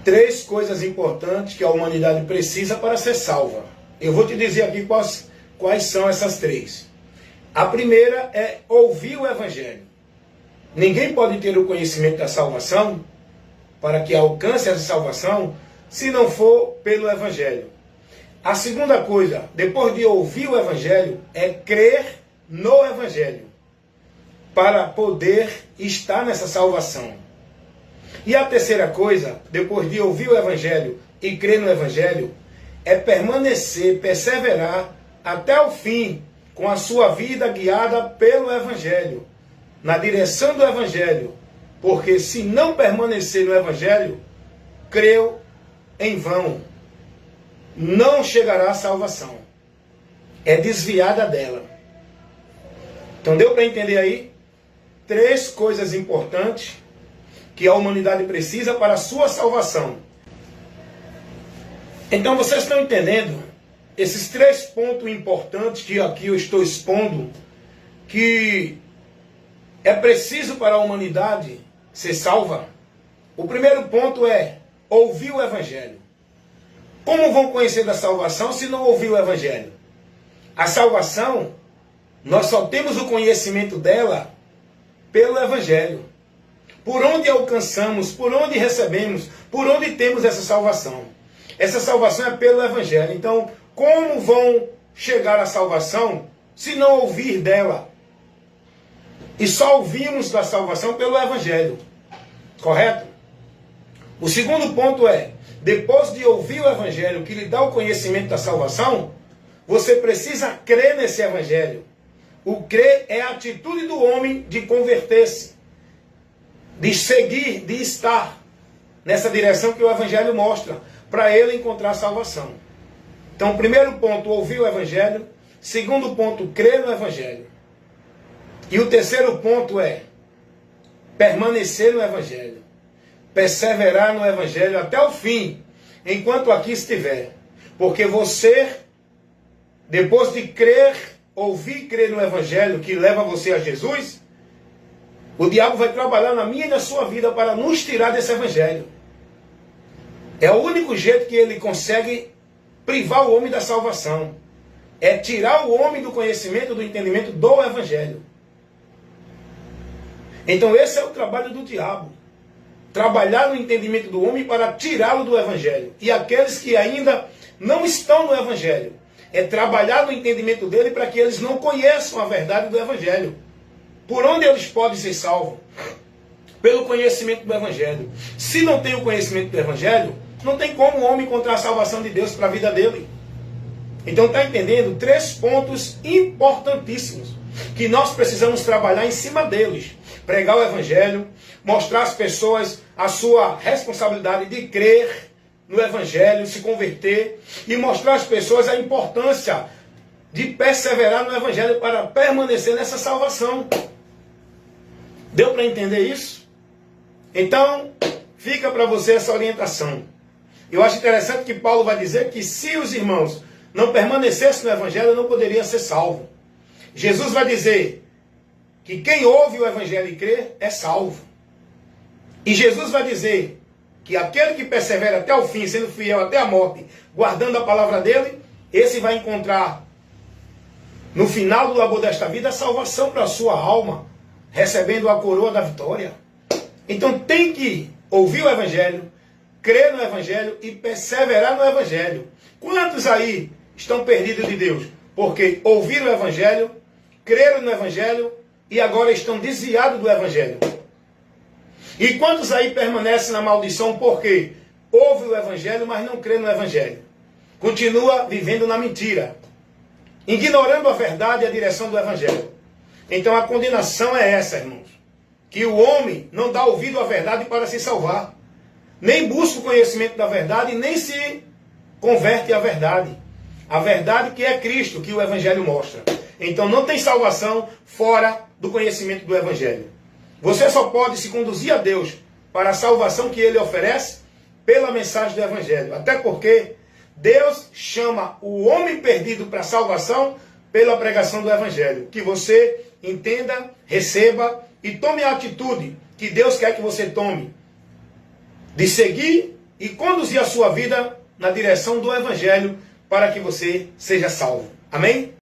Três coisas importantes que a humanidade precisa para ser salva. Eu vou te dizer aqui quais são essas três. A primeira é ouvir o Evangelho. Ninguém pode ter o conhecimento da salvação, para que alcance essa salvação, se não for pelo Evangelho. A segunda coisa, depois de ouvir o Evangelho, é crer no Evangelho, para poder estar nessa salvação. E a terceira coisa, depois de ouvir o Evangelho e crer no Evangelho, é permanecer, perseverar até o fim, com a sua vida guiada pelo Evangelho, na direção do Evangelho. Porque se não permanecer no Evangelho, creu em vão. Não chegará à salvação. É desviada dela. Então deu para entender aí? Três coisas importantes que a humanidade precisa para a sua salvação. Então vocês estão entendendo? Esses três pontos importantes que aqui eu estou expondo, que é preciso para a humanidade ser salva. O primeiro ponto é ouvir o Evangelho. Como vão conhecer da salvação se não ouvir o Evangelho? A salvação, nós só temos o conhecimento dela pelo Evangelho. Por onde alcançamos, por onde recebemos, por onde temos essa salvação? Essa salvação é pelo Evangelho. Então, como vão chegar à salvação se não ouvir dela? E só ouvimos da salvação pelo Evangelho. Correto? O segundo ponto é, depois de ouvir o Evangelho que lhe dá o conhecimento da salvação, você precisa crer nesse Evangelho. O crer é a atitude do homem de converter-se, de seguir, de estar nessa direção que o Evangelho mostra, para ele encontrar salvação. Então, primeiro ponto, ouvir o Evangelho. Segundo ponto, crer no Evangelho. E o terceiro ponto é permanecer no Evangelho. Perseverar no Evangelho até o fim, enquanto aqui estiver. Porque você, depois de crer, ouvir e crer no Evangelho que leva você a Jesus, o diabo vai trabalhar na minha e na sua vida para nos tirar desse Evangelho. É o único jeito que ele consegue privar o homem da salvação. É tirar o homem do conhecimento, do entendimento do Evangelho. Então esse é o trabalho do diabo. Trabalhar no entendimento do homem para tirá-lo do Evangelho. E aqueles que ainda não estão no Evangelho, é trabalhar no entendimento dele para que eles não conheçam a verdade do Evangelho. Por onde eles podem ser salvos? Pelo conhecimento do Evangelho. Se não tem o conhecimento do Evangelho, não tem como o homem encontrar a salvação de Deus para a vida dele. Então está entendendo? Três pontos importantíssimos que nós precisamos trabalhar em cima deles. Pregar o Evangelho, mostrar às pessoas a sua responsabilidade de crer no Evangelho, se converter, e mostrar às pessoas a importância de perseverar no Evangelho para permanecer nessa salvação. Deu para entender isso? Então, fica para você essa orientação. Eu acho interessante que Paulo vai dizer que se os irmãos não permanecessem no Evangelho, não poderia ser salvo. Jesus vai dizer que quem ouve o Evangelho e crê é salvo. E Jesus vai dizer que aquele que persevera até o fim, sendo fiel até a morte, guardando a palavra dele, esse vai encontrar no final do labor desta vida a salvação para a sua alma, recebendo a coroa da vitória. Então tem que ouvir o Evangelho, crer no Evangelho e perseverar no Evangelho. Quantos aí estão perdidos de Deus? Porque ouviram o Evangelho, creram no Evangelho e agora estão desviados do Evangelho. E quantos aí permanecem na maldição porque ouve o Evangelho, mas não crê no Evangelho? Continua vivendo na mentira, ignorando a verdade e a direção do Evangelho. Então a condenação é essa, irmãos. Que o homem não dá ouvido à verdade para se salvar. Nem busca o conhecimento da verdade, nem se converte à verdade. A verdade que é Cristo, que o Evangelho mostra. Então não tem salvação fora do conhecimento do Evangelho. Você só pode se conduzir a Deus para a salvação que Ele oferece pela mensagem do Evangelho. Até porque Deus chama o homem perdido para a salvação pela pregação do Evangelho. Que você entenda, receba e tome a atitude que Deus quer que você tome. De seguir e conduzir a sua vida na direção do Evangelho para que você seja salvo. Amém?